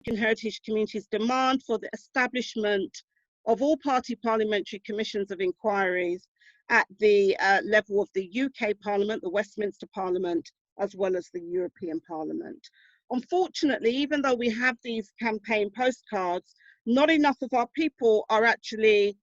heritage communities demand for the establishment of all-party parliamentary commissions of inquiries at the level of the UK Parliament, the Westminster Parliament, as well as the European Parliament. Unfortunately, even though we have these campaign postcards, not enough of our people are actually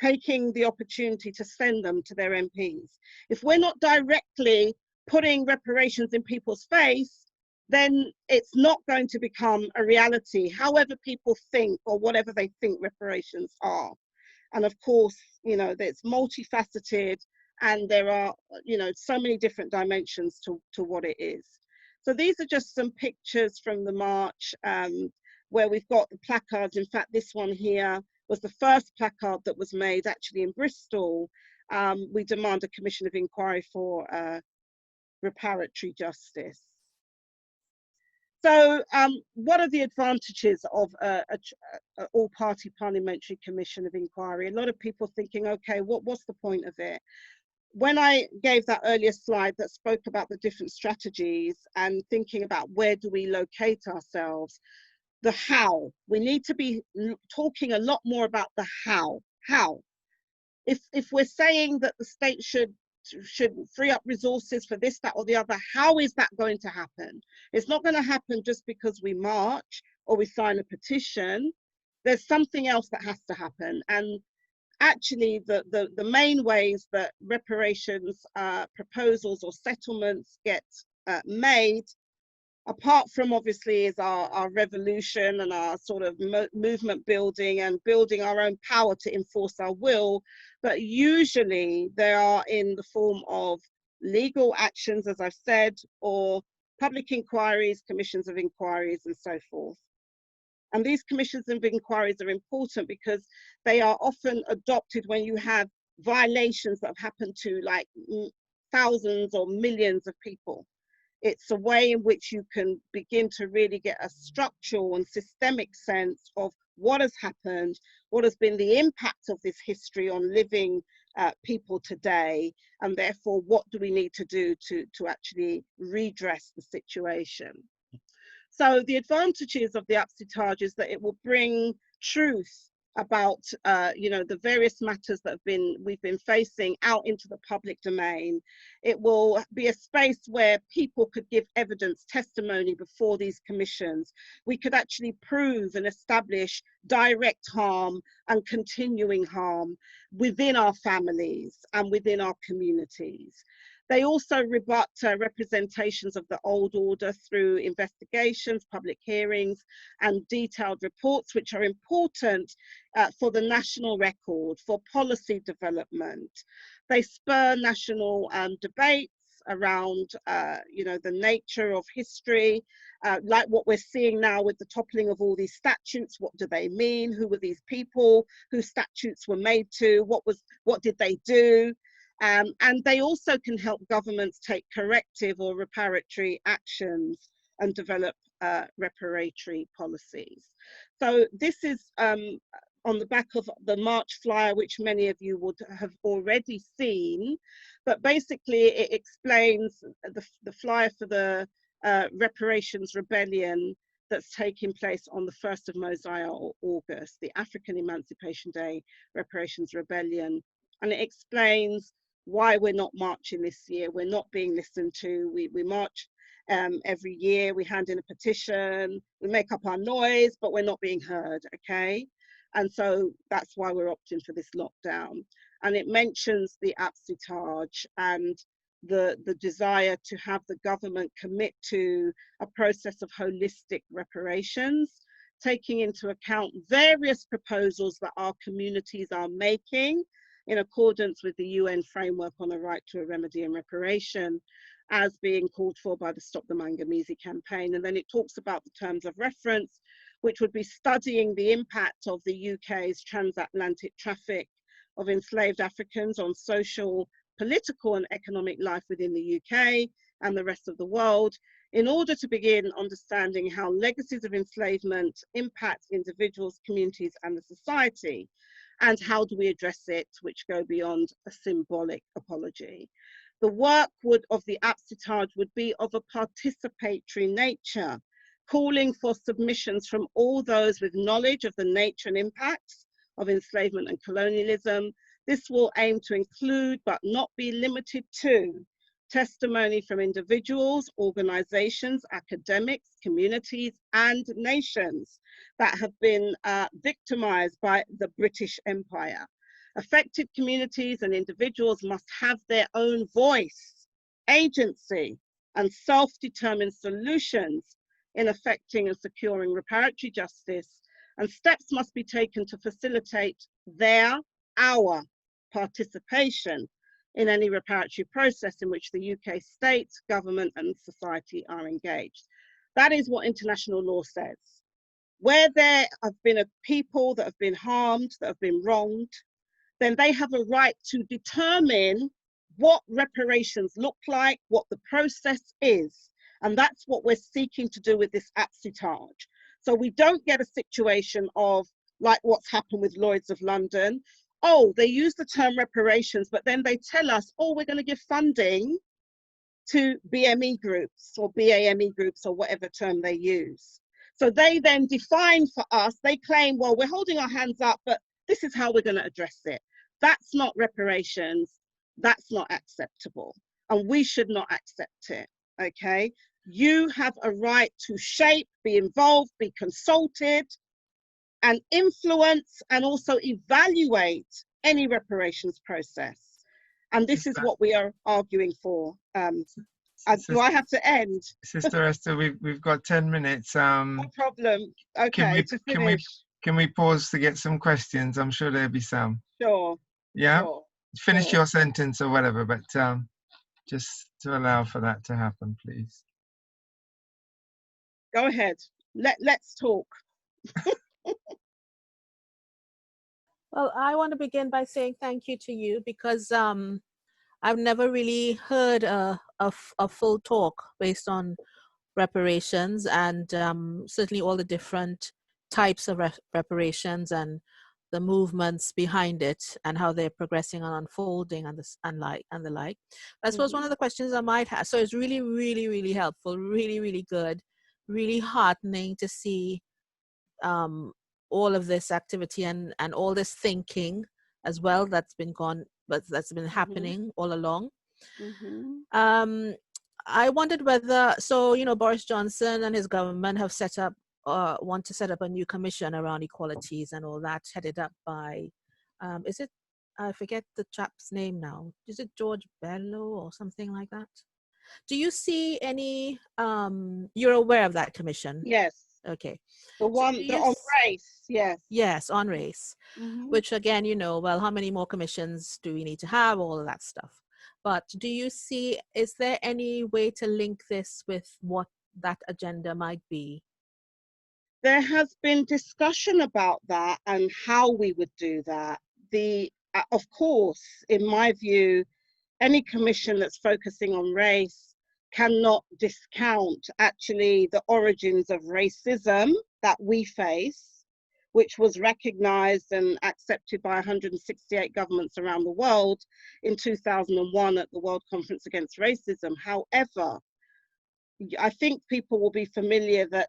taking the opportunity to send them to their MPs. If we're not directly putting reparations in people's face, then it's not going to become a reality, however people think or whatever they think reparations are. And of course, you know, it's multifaceted and there are, you know, so many different dimensions to what it is. So these are just some pictures from the march where we've got the placards. In fact, this one here was the first placard that was made actually in Bristol. We demand a commission of inquiry for reparatory justice. So what are the advantages of an all-party parliamentary commission of inquiry? A lot of people thinking, okay, what's the point of it? When I gave that earlier slide that spoke about the different strategies and thinking about where do we locate ourselves, the how, we need to be talking a lot more about the how. How? If we're saying that the state should free up resources for this, that, or the other, how is that going to happen? It's not going to happen just because we march or we sign a petition. There's something else that has to happen. And actually, the main ways that reparations proposals or settlements get made, apart from obviously is our revolution and our sort of movement building and building our own power to enforce our will, but usually they are in the form of legal actions, as I've said, or public inquiries, commissions of inquiries, and so forth. And these commissions of inquiries are important because they are often adopted when you have violations that have happened to like thousands or millions of people. It's a way in which you can begin to really get a structural and systemic sense of what has happened, what has been the impact of this history on living people today, and therefore what do we need to do to actually redress the situation. So the advantages of the Apsitage is that it will bring truth about you know, the various matters that we've been facing out into the public domain. It will be a space where people could give evidence, testimony before these commissions. We could actually prove and establish direct harm and continuing harm within our families and within our communities. They also rebut representations of the old order through investigations, public hearings, and detailed reports, which are important for the national record, for policy development. They spur national debates around you know, the nature of history, like what we're seeing now with the toppling of all these statutes. What do they mean? Who were these people whose statutes were made to? What did they do? And they also can help governments take corrective or reparatory actions and develop reparatory policies. So this is on the back of the March flyer, which many of you would have already seen, but basically it explains the flyer for the reparations rebellion that's taking place on the 1st of Mosiah or August, the African Emancipation Day Reparations Rebellion. And it explains why we're not marching this year. We're not being listened to. We march every year, we hand in a petition, we make up our noise, but we're not being heard, okay? And so that's why we're opting for this lockdown. And it mentions the Apsitage and the desire to have the government commit to a process of holistic reparations, taking into account various proposals that our communities are making in accordance with the UN framework on the right to a remedy and reparation, as being called for by the Stop the Mangamizi campaign. And then it talks about the terms of reference, which would be studying the impact of the UK's transatlantic traffic of enslaved Africans on social, political and economic life within the UK and the rest of the world, in order to begin understanding how legacies of enslavement impact individuals, communities and the society, and how do we address it, which go beyond a symbolic apology. The work of the Apsitage would be of a participatory nature, calling for submissions from all those with knowledge of the nature and impacts of enslavement and colonialism. This will aim to include, but not be limited to, testimony from individuals, organizations, academics, communities, and nations that have been victimized by the British Empire. Affected communities and individuals must have their own voice, agency, and self-determined solutions in effecting and securing reparatory justice, and steps must be taken to facilitate our participation in any reparatory process in which the UK state, government, and society are engaged. That is what international law says. Where there have been a people that have been harmed, that have been wronged, then they have a right to determine what reparations look like, what the process is. And that's what we're seeking to do with this apsitage. So we don't get a situation of like what's happened with Lloyd's of London. Oh, they use the term reparations, but then they tell us, oh, we're going to give funding to BME groups or BAME groups or whatever term they use. So they then define for us, they claim, well, we're holding our hands up, but this is how we're going to address it. That's not reparations. That's not acceptable. And we should not accept it, okay? You have a right to shape, be involved, be consulted, and influence and also evaluate any reparations process. And this is what we are arguing for. Do I have to end? Sister Esther, we've got 10 minutes. No problem. Okay, to finish. Can we pause to get some questions? I'm sure there'll be some. Sure. Yeah? Sure, Finish your sentence or whatever, but just to allow for that to happen, please. Go ahead. Let's talk. Well, I want to begin by saying thank you to you because I've never really heard a full talk based on reparations and certainly all the different types of reparations and the movements behind it and how they're progressing and unfolding and the like. I suppose one of the questions I might have, so it's really, really, really helpful, really, really good, really heartening to see all of this activity and all this thinking as well that's been happening all along. I wondered whether, so, you know, Boris Johnson and his government have set up, want to set up a new commission around equalities and all that, headed up by, is it, I forget the chap's name now, is it George Bello or something like that? Do you see any, you're aware of that commission? Yes. Okay. The one on race, yes. Yes, on race, which again, you know, well, how many more commissions do we need to have, all of that stuff. But do you see, is there any way to link this with what that agenda might be? There has been discussion about that and how we would do that. Of course, in my view, any commission that's focusing on race cannot discount actually the origins of racism that we face, which was recognized and accepted by 168 governments around the world in 2001 at the World Conference Against Racism. However, I think people will be familiar that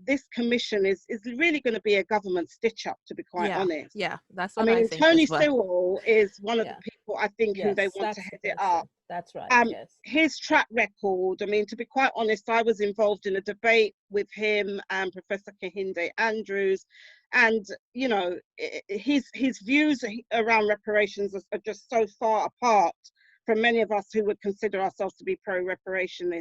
this commission is really going to be a government stitch-up, to be quite honest. Yeah, that's what I think Tony as well. Sewell is one of the people I think who they want to head it up. That's right, yes. His track record, I mean, to be quite honest, I was involved in a debate with him and Professor Kehinde Andrews, and, you know, his views around reparations are just so far apart from many of us who would consider ourselves to be pro-reparation.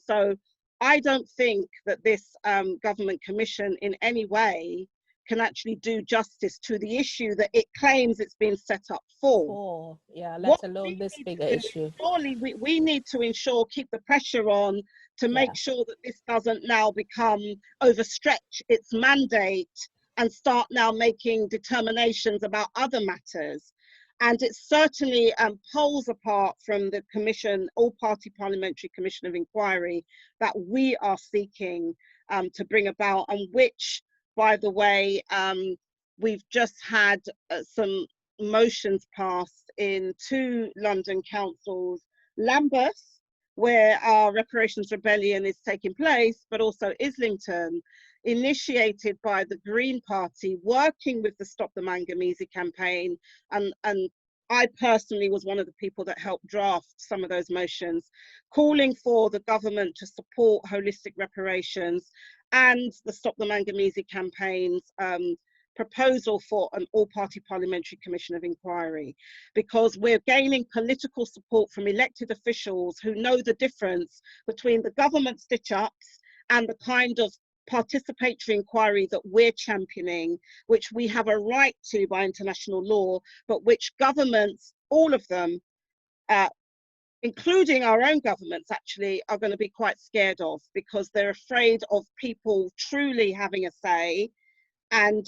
So I don't think that this government commission in any way can actually do justice to the issue that it claims it's been set up for. Yeah, let alone this bigger issue. Surely we need to ensure, keep the pressure on to make sure that this doesn't now become overstretch its mandate and start now making determinations about other matters. And it certainly pulls apart from the commission, all-party parliamentary commission of inquiry that we are seeking to bring about, and which, by the way, we've just had some motions passed in 2 London councils, Lambeth where our reparations rebellion is taking place, but also Islington, initiated by the Green Party, working with the Stop the Manganese campaign. And I personally was one of the people that helped draft some of those motions, calling for the government to support holistic reparations and the Stop the Manganese campaign's proposal for an all-party parliamentary commission of inquiry, because we're gaining political support from elected officials who know the difference between the government stitch-ups and the kind of participatory inquiry that we're championing, which we have a right to by international law, but which governments, all of them, including our own governments, actually are going to be quite scared of, because they're afraid of people truly having a say and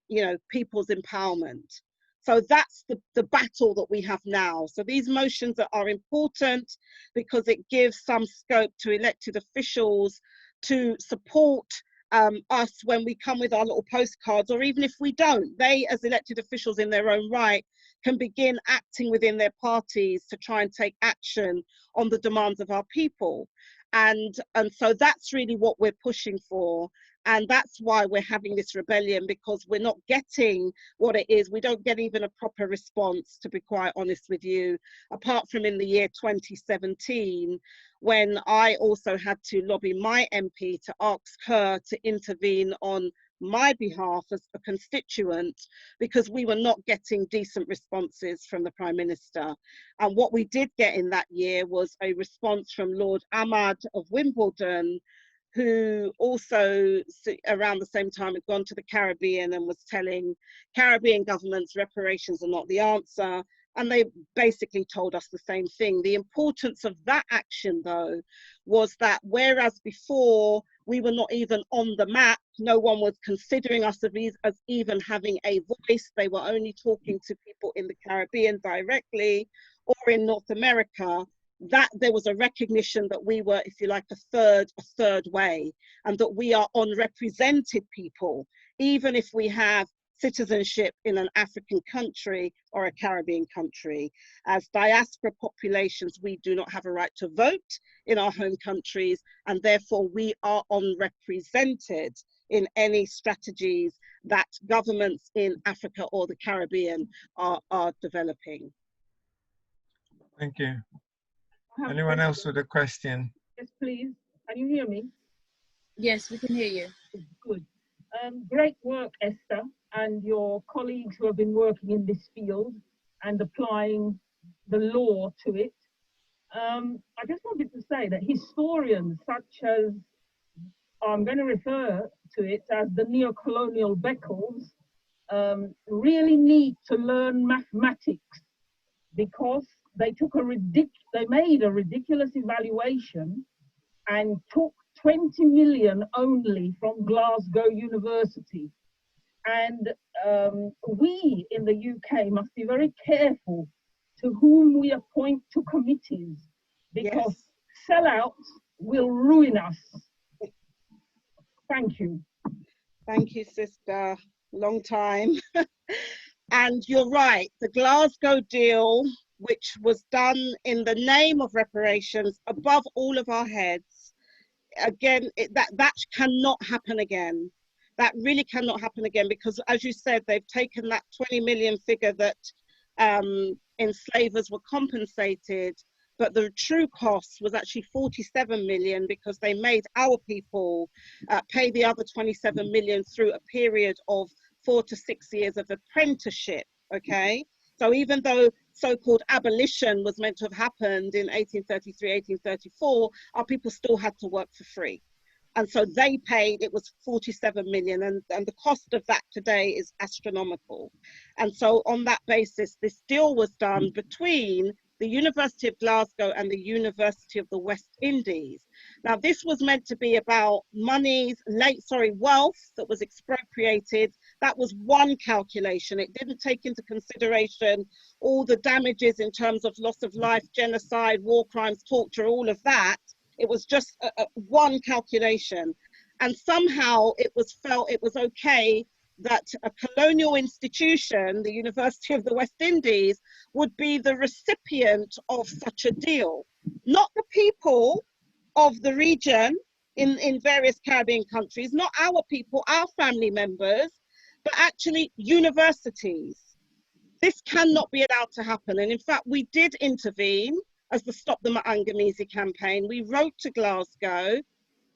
you know, people's empowerment. So that's the battle that we have now. So these motions are important because it gives some scope to elected officials to support us when we come with our little postcards, or even if we don't, they as elected officials in their own right can begin acting within their parties to try and take action on the demands of our people. And so that's really what we're pushing for. And that's why we're having this rebellion, because we're not getting what it is. We don't get even a proper response, to be quite honest with you, apart from in the year 2017, when I also had to lobby my MP to ask her to intervene on my behalf as a constituent, because we were not getting decent responses from the Prime Minister. And what we did get in that year was a response from Lord Ahmad of Wimbledon, who also around the same time had gone to the Caribbean and was telling Caribbean governments reparations are not the answer. And they basically told us the same thing. The importance of that action, though, was that whereas before we were not even on the map, no one was considering us as even having a voice. They were only talking to people in the Caribbean directly or in North America. That there was a recognition that we were, if you like, a third way, and that we are unrepresented people, even if we have citizenship in an African country or a Caribbean country. As diaspora populations, we do not have a right to vote in our home countries, and therefore we are unrepresented in any strategies that governments in Africa or the Caribbean are developing. Thank you. Anyone else with a question? Yes, please. Can you hear me? Yes, we can hear you. Good. Great work, Esther, and your colleagues who have been working in this field and applying the law to it. I just wanted to say that historians such as, I'm going to refer to it as the neo-colonial Beckles, really need to learn mathematics, because they made a ridiculous evaluation and took 20 million only from Glasgow University. And we in the UK must be very careful to whom we appoint to committees, because sellouts will ruin us. Thank you. Thank you, sister. Long time. And you're right, the Glasgow deal, which was done in the name of reparations above all of our heads, again, that cannot happen again. That really cannot happen again, because as you said, they've taken that 20 million figure that enslavers were compensated, but the true cost was actually 47 million, because they made our people pay the other 27 million through a period of 4 to 6 years of apprenticeship, okay? So even though so-called abolition was meant to have happened in 1833, 1834, our people still had to work for free. And so they paid, it was 47 million, and the cost of that today is astronomical. And so on that basis, this deal was done between the University of Glasgow and the University of the West Indies. Now, this was meant to be about wealth that was expropriated. That was one calculation. It didn't take into consideration all the damages in terms of loss of life, genocide, war crimes, torture, all of that. It was just one calculation. And somehow it was felt it was okay that a colonial institution, the University of the West Indies, would be the recipient of such a deal. not the people of the region in various Caribbean countries, not our people, our family members, but actually universities. This cannot be allowed to happen. And in fact, we did intervene as the Stop the Ma'angamisi campaign. We wrote to Glasgow.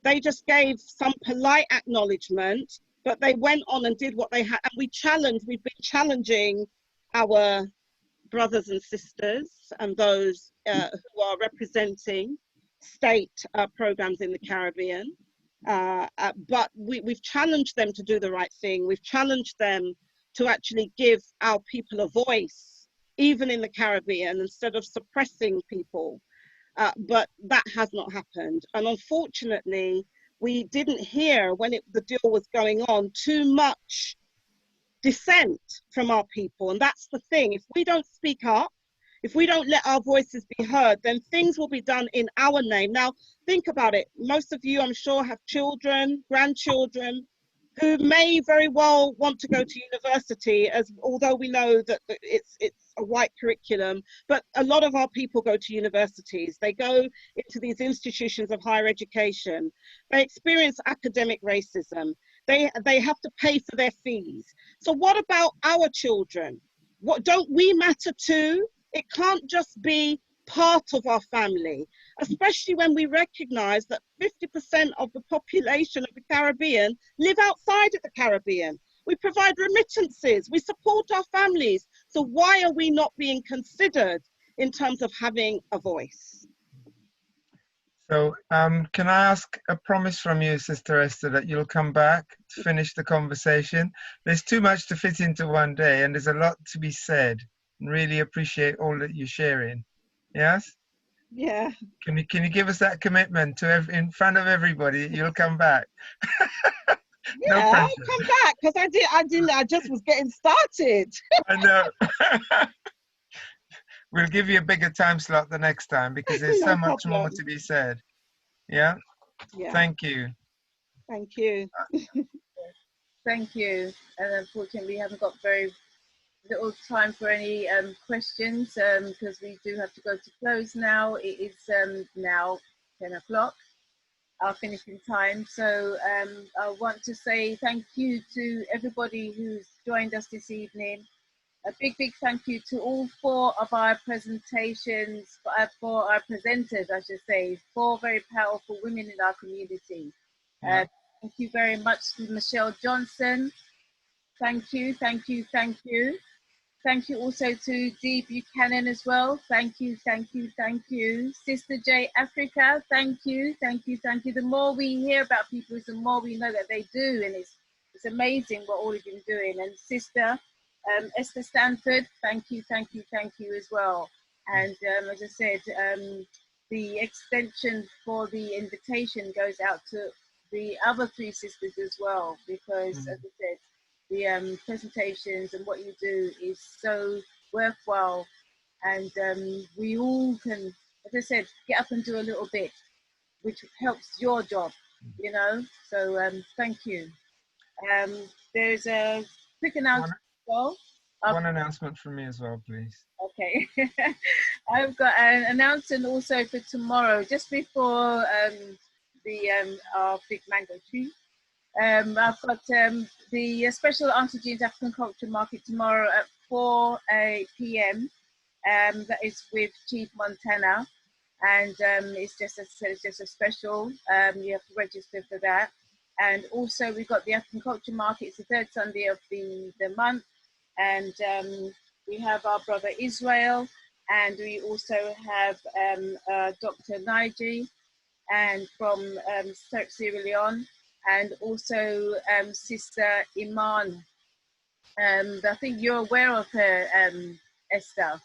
They just gave some polite acknowledgement, but they went on and did what they had. And we've been challenging our brothers and sisters and those who are representing state programs in the Caribbean. But we've challenged them to do the right thing. We've challenged them to actually give our people a voice, even in the Caribbean, instead of suppressing people. But that has not happened. And unfortunately, we didn't hear when the deal was going on too much dissent from our people. And that's the thing. If we don't speak up, if we don't let our voices be heard, then things will be done in our name. Now, think about it. Most of you, I'm sure, have children, grandchildren, who may very well want to go to university, although we know that it's a white curriculum, but a lot of our people go to universities. They go into these institutions of higher education. They experience academic racism. They have to pay for their fees. So what about our children? Don't we matter too? It can't just be part of our family, especially when we recognize that 50% of the population of the Caribbean live outside of the Caribbean. We provide remittances, we support our families. So why are we not being considered in terms of having a voice? So can I ask a promise from you, Sister Esther, that you'll come back to finish the conversation? There's too much to fit into one day, and there's a lot to be said. And really appreciate all that you're sharing. Yes? Yeah. Can you give us that commitment to in front of everybody? You'll come back. Yeah, No I'll pressure. come back because I just was getting started. I know. We'll give you a bigger time slot the next time because there's No so much more problem. to be said. Yeah? Yeah. Thank you. Thank you. Thank you. And unfortunately, we haven't got very little time for any questions because we do have to go to close now. It is now 10 o'clock, our finishing time. So I want to say thank you to everybody who's joined us this evening. A big thank you to all 4 of our presentations, for our presenters, I should say, 4 very powerful women in our community. Yeah. Thank you very much to Michelle Johnson. Thank you. Thank you also to Dee Buchanan as well. Thank you. Sister J Africa, thank you. The more we hear about people, the more we know that they do, and it's amazing what all of you are doing. And Sister Esther Stanford, thank you as well. And as I said, the extension for the invitation goes out to the other 3 sisters as well, because as I said, the presentations and what you do is so worthwhile, and we all can, as I said, get up and do a little bit, which helps your job, you know. So thank you. There's a quick announcement as well. One announcement from me as well, please. Okay. I've got an announcement also for tomorrow, just before our big mango tree. I've got the special Auntie Jean's African Culture Market tomorrow at 4 p.m. That is with Chief Montana, and it's just a special. You have to register for that. And also we've got the African Culture Market. It's the 3rd Sunday of the month, and we have our brother Israel, and we also have Dr. Naiji, and from Sierra Leone, and also Sister Iman. I think you're aware of her, Esther,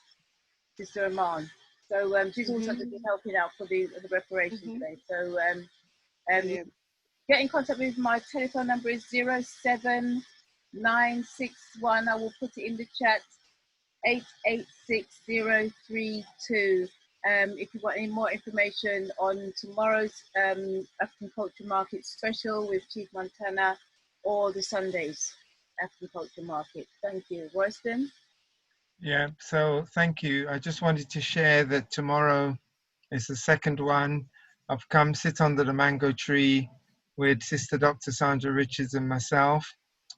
Sister Iman. So she's also going to be helping out for the reparations day. So get in contact with my telephone number is 07961. I will put it in the chat. 886032. If you want any more information on tomorrow's African Culture Market special with Chief Montana, or the Sundays African Culture Market. Thank you. Royston? Yeah, so thank you. I just wanted to share that tomorrow It's the second one. I've come sit under the mango tree with Sister Dr. Sandra Richards and myself.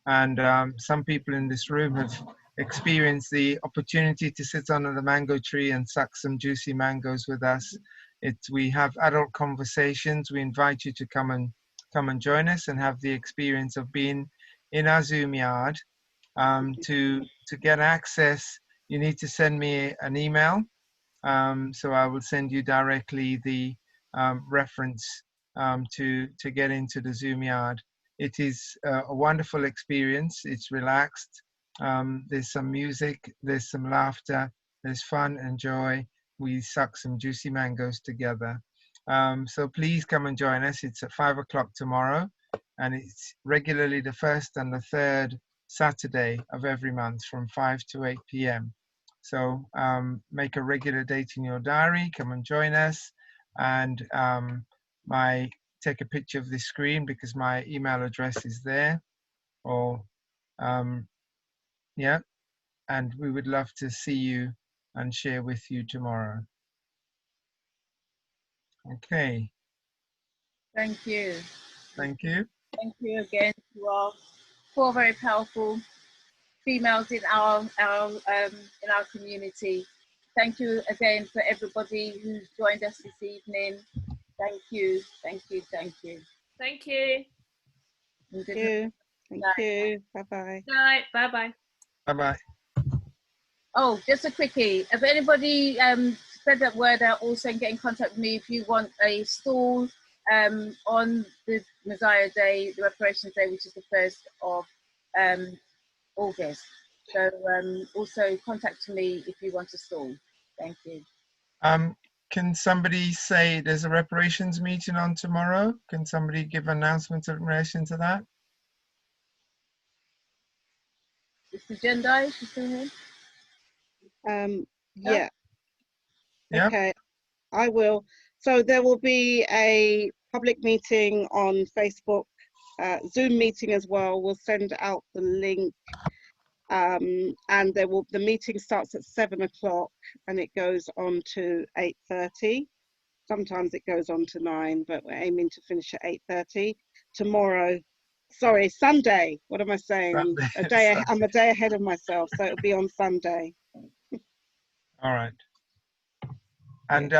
And some people in this room have experienced the opportunity to sit under the mango tree and suck some juicy mangoes with us. We have adult conversations. We invite you to come and join us and have the experience of being in our Zoom yard. To get access, you need to send me an email. So I will send you directly the reference to get into the Zoom yard. It is a wonderful experience. It's relaxed. There's some music, there's some laughter, there's fun and joy. We suck some juicy mangoes together. So please come and join us. It's at 5 o'clock tomorrow, and it's regularly the first and the third Saturday of every month from 5 to 8 p.m. So make a regular date in your diary, come and join us, and take a picture of this screen because my email address is there, or yeah, and we would love to see you and share with you tomorrow. Okay. Thank you. Thank you. Thank you again to our 4 very powerful females in our community. Thank you again for everybody who's joined us this evening. Thank you, thank you, thank you. Thank you. And good Thank you. Thank night. you. Bye-bye. Night. Bye-bye. Bye-bye. Oh, just a quickie. If anybody spread that word out also and get in contact with me if you want a stall on the Messiah Day, the Reparations Day, which is the 1st of August. So also contact me if you want a stall. Thank you. Can somebody say there's a reparations meeting on tomorrow? Can somebody give announcements in relation to that? Is the Jendai is she still here? Yeah. Yeah. Okay, I will. So there will be a public meeting on Facebook, Zoom meeting as well. We'll send out the link, and the meeting starts at 7 o'clock and it goes on to 8:30. Sometimes it goes on to 9, but we're aiming to finish at 8:30 tomorrow. Sorry, Sunday. What am I saying? Sunday. I'm a day ahead of myself, so it'll be on Sunday. All right. And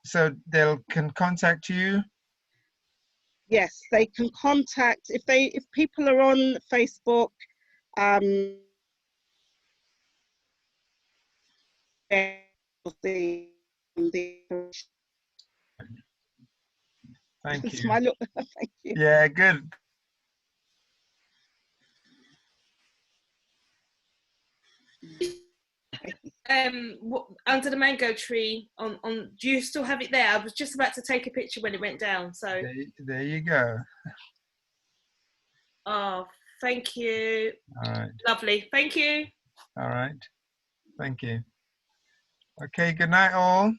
so they can contact you. Yes, they can contact if people are on Facebook. The Thank you. smile. Thank you. Yeah, good. Under the mango tree on do you still have it there? I was just about to take a picture when it went down, so There you go. oh, thank you. All right. Lovely. Thank you. All right. Thank you. Okay, good night all.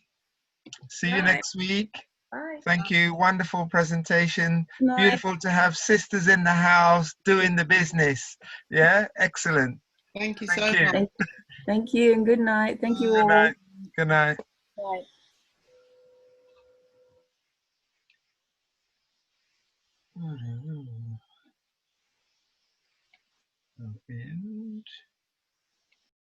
See you next week. Bye. Thank you. Wonderful presentation. Beautiful to have sisters in the house doing the business. Yeah, excellent. Thank you Thank so you. much. Thank you and good night. Thank you all. Good night. Good night. Right. Opened.